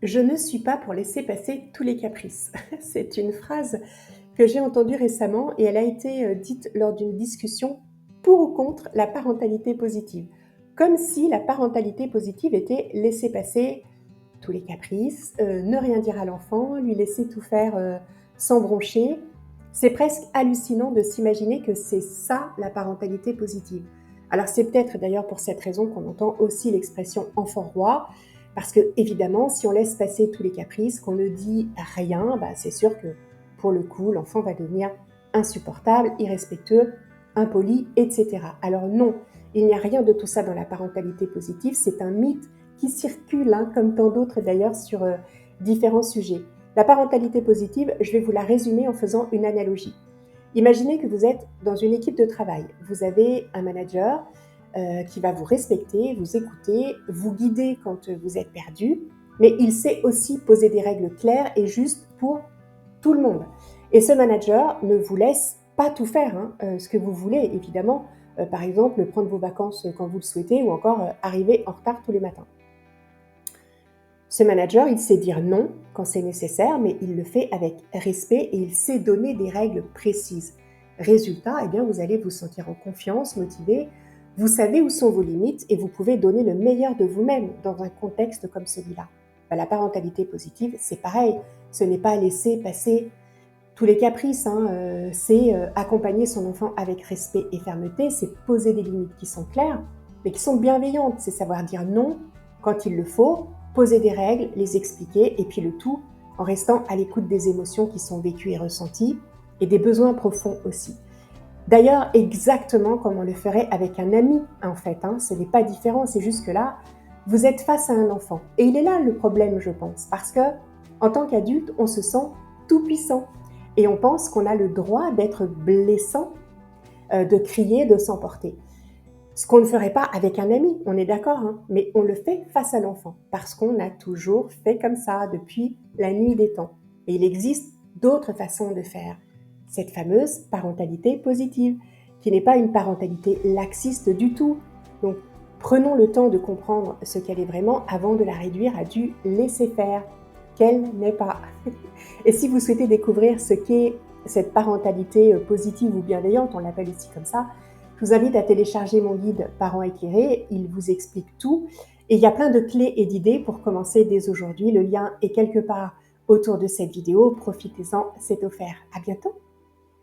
Je ne suis pas pour laisser passer tous les caprices. C'est une phrase que j'ai entendue récemment et elle a été dite lors d'une discussion pour ou contre la parentalité positive. Comme si la parentalité positive était laisser passer tous les caprices, ne rien dire à l'enfant, lui laisser tout faire sans broncher. C'est presque hallucinant de s'imaginer que c'est ça la parentalité positive. Alors c'est peut-être d'ailleurs pour cette raison qu'on entend aussi l'expression enfant roi, parce que évidemment, si on laisse passer tous les caprices, qu'on ne dit rien, c'est sûr que pour le coup, l'enfant va devenir insupportable, irrespectueux, impoli, etc. Alors non, il n'y a rien de tout ça dans la parentalité positive, c'est un mythe qui circule, comme tant d'autres d'ailleurs, sur différents sujets. La parentalité positive, je vais vous la résumer en faisant une analogie. Imaginez que vous êtes dans une équipe de travail. Vous avez un manager qui va vous respecter, vous écouter, vous guider quand vous êtes perdu, mais il sait aussi poser des règles claires et justes pour tout le monde. Et ce manager ne vous laisse pas tout faire, ce que vous voulez, évidemment. Par exemple, prendre vos vacances quand vous le souhaitez ou encore arriver en retard tous les matins. Ce manager, il sait dire non quand c'est nécessaire, mais il le fait avec respect et il sait donner des règles précises. Résultat, vous allez vous sentir en confiance, motivé, vous savez où sont vos limites et vous pouvez donner le meilleur de vous-même dans un contexte comme celui-là. La parentalité positive, c'est pareil. Ce n'est pas laisser passer tous les caprices, c'est accompagner son enfant avec respect et fermeté, c'est poser des limites qui sont claires, mais qui sont bienveillantes, c'est savoir dire non quand il le faut, poser des règles, les expliquer, et puis le tout en restant à l'écoute des émotions qui sont vécues et ressenties, et des besoins profonds aussi. D'ailleurs, exactement comme on le ferait avec un ami, en fait, ce n'est pas différent, c'est juste que là, vous êtes face à un enfant. Et il est là le problème, je pense, parce que en tant qu'adulte, on se sent tout puissant. Et on pense qu'on a le droit d'être blessant, de crier, de s'emporter. Ce qu'on ne ferait pas avec un ami, on est d'accord, mais on le fait face à l'enfant, parce qu'on a toujours fait comme ça depuis la nuit des temps. Et il existe d'autres façons de faire. Cette fameuse parentalité positive, qui n'est pas une parentalité laxiste du tout. Donc, prenons le temps de comprendre ce qu'elle est vraiment avant de la réduire à du laisser-faire, qu'elle n'est pas. Et si vous souhaitez découvrir ce qu'est cette parentalité positive ou bienveillante, on l'appelle ici comme ça, je vous invite à télécharger mon guide Parents éclairés, il vous explique tout. Et il y a plein de clés et d'idées pour commencer dès aujourd'hui. Le lien est quelque part autour de cette vidéo. Profitez-en, c'est offert. À bientôt.